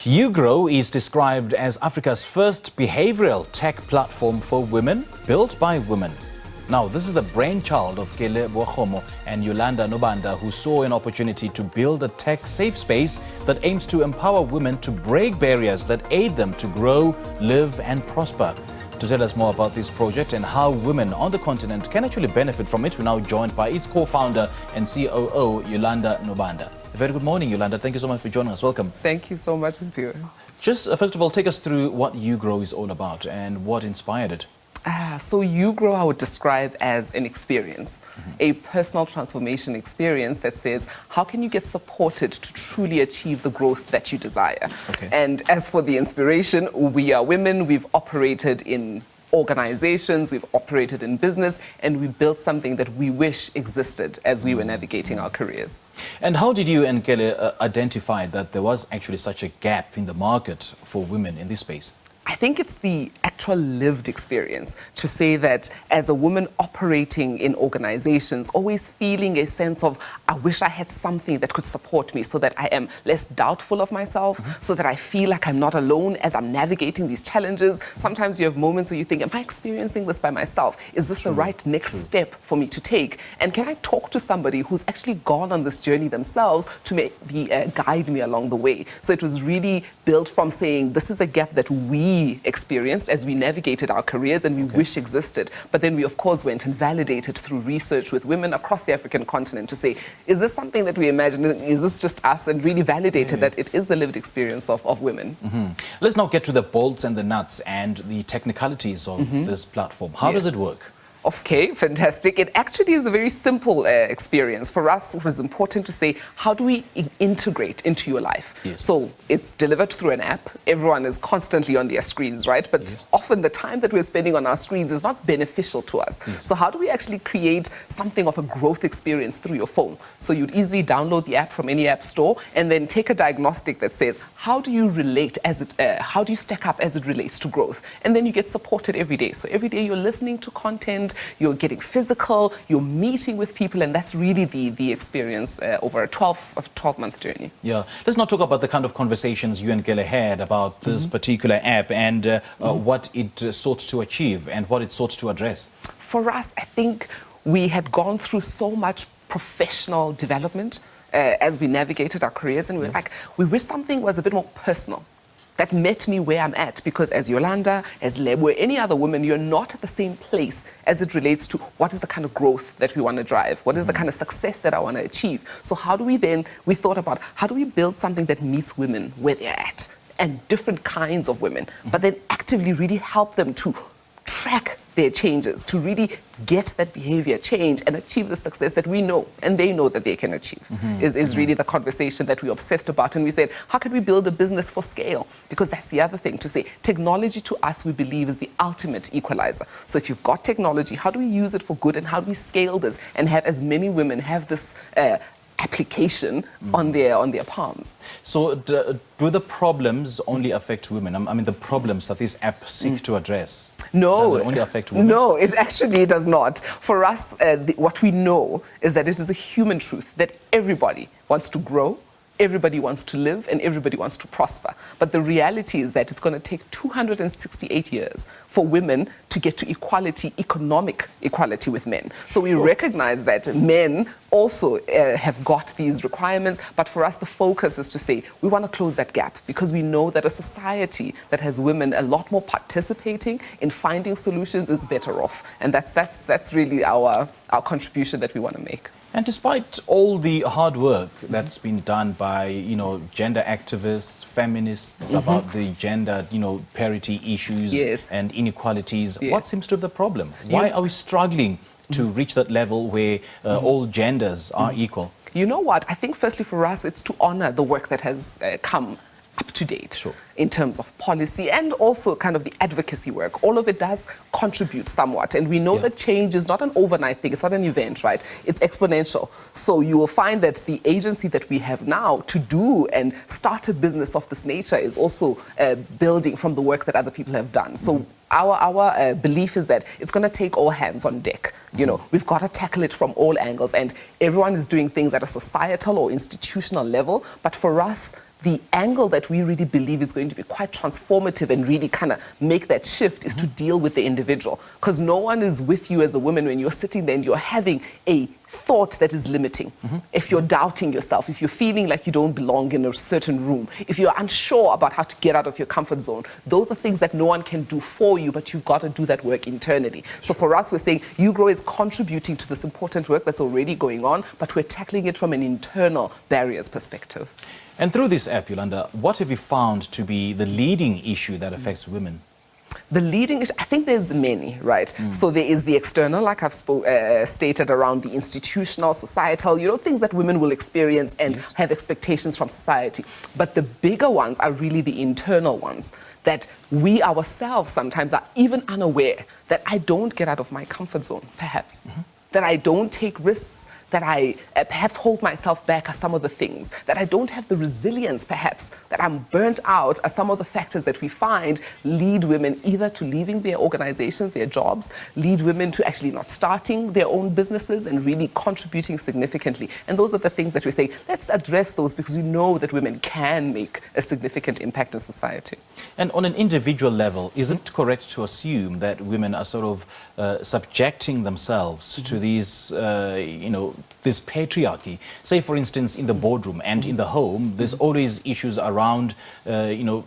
Yugrow is described as Africa's first behavioural tech platform for women, built by women. Now, this is the brainchild of Kele, Boakgomo and Yolanda Nobanda, who saw an opportunity to build a tech-safe space that aims to empower women to break barriers that aid them to grow, live and prosper. To tell us more about this project and how women on the continent can actually benefit from it, we're now joined by its co-founder and COO, Yolanda Nobanda. A very good morning, Yolanda. Thank you so much for joining us. Welcome. Thank you so much, Theo. Just first of all, take us through what Yugrow is all about and what inspired it. So Yugrow I would describe as an experience, a personal transformation experience that says, how can you get supported to truly achieve the growth that you desire? Okay. And as for the inspiration, we are women, we've operated in organizations, we've operated in business, and we built something that we wish existed as we were navigating our careers. And how did you and Kele identify that there was actually such a gap in the market for women in this space? I think it's the actual lived experience to say that as a woman operating in organizations, always feeling a sense of, I wish I had something that could support me so that I am less doubtful of myself, so that I feel like I'm not alone as I'm navigating these challenges. Sometimes you have moments where you think, am I experiencing this by myself? Is this the right next step for me to take? And can I talk to somebody who's actually gone on this journey themselves to maybe guide me along the way? So it was really built from saying, this is a gap that we experienced as we navigated our careers and we wish existed. But then we, of course, went and validated through research with women across the African continent to say, is this something that we imagine? Is this just us? And really validated that it is the lived experience of women. Let's now get to the bolts and the nuts and the technicalities of this platform. How does it work? Okay, fantastic. It actually is a very simple experience. For us, it was important to say, how do we integrate into your life? Yes. So it's delivered through an app. Everyone is constantly on their screens, right? But often the time that we're spending on our screens is not beneficial to us. So how do we actually create something of a growth experience through your phone? So you'd easily download the app from any app store and then take a diagnostic that says, how do you relate as it, how do you stack up as it relates to growth? And then you get supported every day. So every day you're listening to content, you're getting physical, you're meeting with people, and that's really the experience over a 12-month journey. Yeah. Let's not talk about the kind of conversations you and Kele had about this particular app and what it sought to achieve and what it sought to address. For us, I think we had gone through so much professional development as we navigated our careers, and we were like, we wish something was a bit more personal, that met me where I'm at, because as Yolanda, as Lebo, or any other woman, you're not at the same place as it relates to what is the kind of growth that we want to drive, what is the kind of success that I want to achieve. So how do we then, we thought about, how do we build something that meets women where they're at, and different kinds of women, but then actively really help them to track their changes, to really get that behavior change and achieve the success that we know and they know that they can achieve, is really the conversation that we obsessed about. And we said, how can we build a business for scale? Because that's the other thing, to say technology to us, we believe, is the ultimate equalizer. So if you've got technology, how do we use it for good, and how do we scale this and have as many women have this application on their palms? So do the problems only affect women? I mean, the problems that this app seeks to address, no, does it only affect women? No, it actually does not. For us, what we know is that it is a human truth that everybody wants to grow, everybody wants to live, and everybody wants to prosper. But the reality is that it's going to take 268 years for women to get to equality, economic equality with men. So we recognize that men also have got these requirements, but for us the focus is to say we want to close that gap, because we know that a society that has women a lot more participating in finding solutions is better off. And that's really our contribution that we want to make. And despite all the hard work that's been done by, gender activists, feminists about the gender, parity issues and inequalities, what seems to be the problem? Why are we struggling to reach that level where all genders are equal? You know what? I think firstly for us, it's to honor the work that has come up to date in terms of policy and also kind of the advocacy work. All of it does contribute somewhat. And we know that change is not an overnight thing. It's not an event, right? It's exponential. So you will find that the agency that we have now to do and start a business of this nature is also building from the work that other people have done. So our belief is that it's going to take all hands on deck. We've got to tackle it from all angles, and everyone is doing things at a societal or institutional level. But for us, the angle that we really believe is going to be quite transformative and really kind of make that shift is to deal with the individual. Because no one is with you as a woman when you're sitting there and you're having a thought that is limiting. If you're doubting yourself, if you're feeling like you don't belong in a certain room, if you're unsure about how to get out of your comfort zone, those are things that no one can do for you, but you've got to do that work internally. So for us, we're saying Yugrow is contributing to this important work that's already going on, but we're tackling it from an internal barriers perspective. And through this app, Yolanda, what have you found to be the leading issue that affects women? The leading issue, I think there's many, right? So there is the external, like I've stated, around the institutional, societal, things that women will experience and have expectations from society. But the bigger ones are really the internal ones, that we ourselves sometimes are even unaware that I don't get out of my comfort zone, perhaps, that I don't take risks, that I perhaps hold myself back are some of the things, that I don't have the resilience perhaps, that I'm burnt out are some of the factors that we find lead women either to leaving their organizations, their jobs, lead women to actually not starting their own businesses and really contributing significantly. And those are the things that we say, let's address those because we know that women can make a significant impact in society. And on an individual level, is it correct to assume that women are sort of subjecting themselves to these, this patriarchy? Say, for instance, in the boardroom and in the home, there's always issues around, the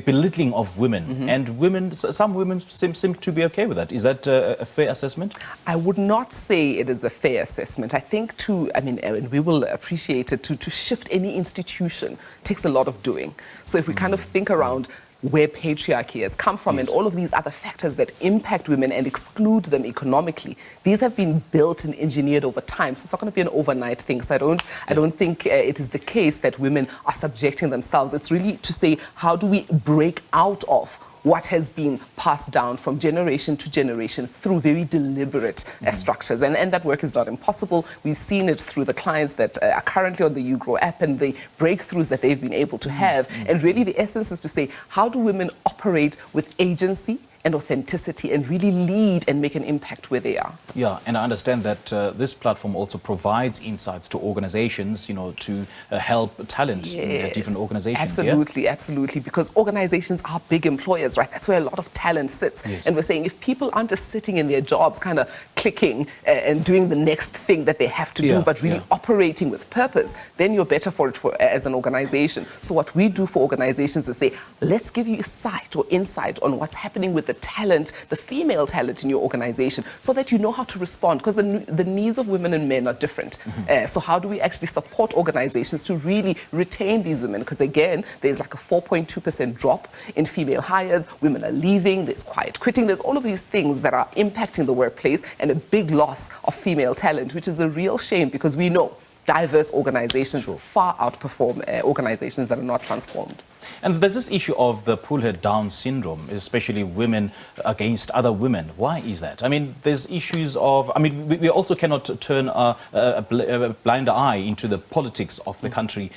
belittling of women. And women, some women seem to be okay with that. Is that a fair assessment? I would not say it is a fair assessment. I think and we will appreciate it, to shift any institution takes a lot of doing. So if we kind of think around where patriarchy has come from and all of these other factors that impact women and exclude them economically, these have been built and engineered over time. So it's not going to be an overnight thing. So I don't think it is the case that women are subjecting themselves. It's really to say, how do we break out of what has been passed down from generation to generation through very deliberate structures. And that work is not impossible. We've seen it through the clients that are currently on the Yugrow app and the breakthroughs that they've been able to have. And really the essence is to say, how do women operate with agency and authenticity and really lead and make an impact where they are? Yeah, and I understand that this platform also provides insights to organizations, to help talent in their different organizations. Absolutely, absolutely, because organizations are big employers, right? That's where a lot of talent sits. And we're saying if people aren't just sitting in their jobs kind of clicking and doing the next thing that they have to do, but really operating with purpose, then you're better for it as an organization. So what we do for organizations is say, let's give you sight or insight on what's happening with the talent, the female talent in your organization, so that you know how to respond, because the needs of women and men are different. So how do we actually support organizations to really retain these women? Because again, there's like a 4.2% drop in female hires, women are leaving, there's quiet quitting, there's all of these things that are impacting the workplace and a big loss of female talent, which is a real shame because we know diverse organizations far outperform organizations that are not transformed. And there's this issue of the pull-her-down syndrome, especially women against other women. Why is that? I mean, there's issues of... I mean, we also cannot turn a blind eye into the politics of the country.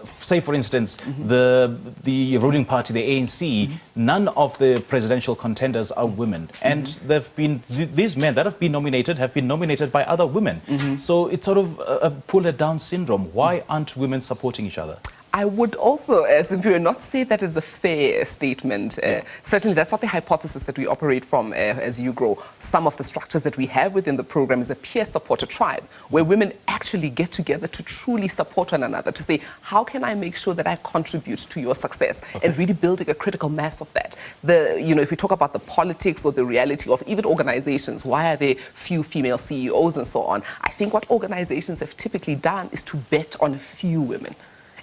Say, for instance, the ruling party, the ANC, none of the presidential contenders are women. And they've been... These men that have been nominated by other women. So it's sort of a pull-her-down syndrome. Why aren't women supporting each other? I would also, simply not say that is a fair statement. Certainly, that's not the hypothesis that we operate from as Yugrow. Some of the structures that we have within the program is a peer support, a tribe, where women actually get together to truly support one another, to say, how can I make sure that I contribute to your success, and really building a critical mass of that. If we talk about the politics or the reality of even organizations, why are there few female CEOs and so on? I think what organizations have typically done is to bet on a few women.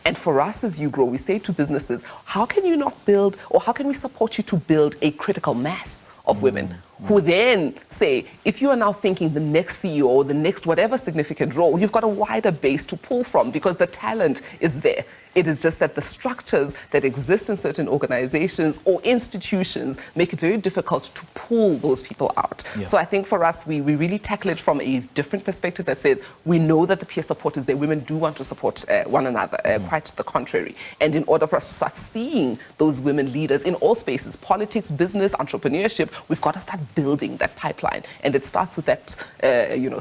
And for us as Yugrow, we say to businesses, how can you not build, or how can we support you to build a critical mass of women who then say, if you are now thinking the next CEO or the next whatever significant role, you've got a wider base to pull from because the talent is there. It is just that the structures that exist in certain organizations or institutions make it very difficult to pull those people out. So I think for us, we really tackle it from a different perspective that says, we know that the peer support is there. Women do want to support one another, quite the contrary. And in order for us to start seeing those women leaders in all spaces, politics, business, entrepreneurship, we've got to start building that pipeline. And it starts with that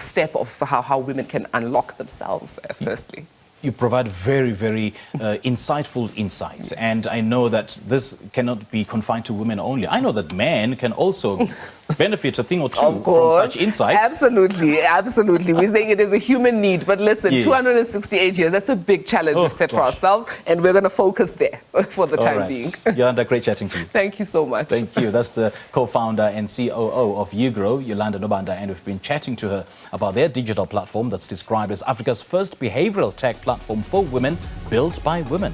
step of how women can unlock themselves, firstly. You provide very, very insightful insights. And I know that this cannot be confined to women only. I know that men can also benefit a thing or two from such insights. Absolutely, absolutely. We're saying it is a human need. But listen, Yes. 268 years, that's a big challenge to set for ourselves. And we're going to focus there for the time being. Yolanda, great chatting to you. Thank you so much. Thank you. That's the co-founder and COO of Yugrow, Yolanda Nobanda, and we've been chatting to her about their digital platform that's described as Africa's first behavioural tech platform for women, built by women.